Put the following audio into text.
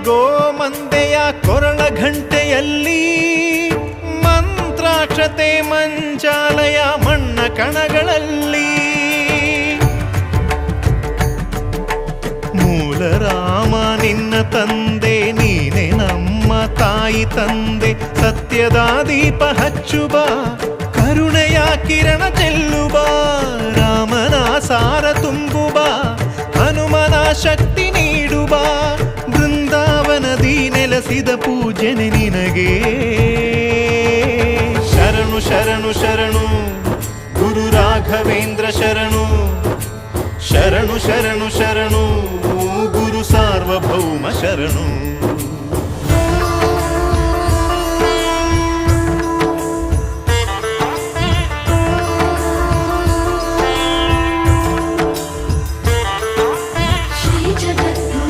ಗೋಮಂದೆಯ ಕೊರಳ ಘಂಟೆಯಲ್ಲಿ ಮಂತ್ರಾಕ್ಷತೆ ಮಂಚಾಲಯ ಮಣ್ಣ ಕಣಗಳಲ್ಲಿ ಮೂಲ ರಾಮ ನಿನ್ನ ತಂದೆ ನೀನೆ ನಮ್ಮ ತಾಯಿ ತಂದೆ ಸತ್ಯದ ದೀಪ ಹಚ್ಚುಬ ಕರುಣೆಯ ಕಿರಣ ಚೆಲ್ಲುಬ ರಾಮನ ಸಾರ ತುಂಬುಬ ಹನುಮನ ಶಕ್ತಿ ನೀಡುಬ ಬೃಂದಾವನದಿ ನೆಲೆಸಿದ ಪೂಜನೆ ನಿನಗೆ ಶರಣು ಶರಣು ಶರಣು ಗುರು ರಾಘವೇಂದ್ರ ಶರಣು ಶರಣು ಶರಣು ಶರಣು ಗುರು ಸಾರ್ವಭೌಮ ಶರಣು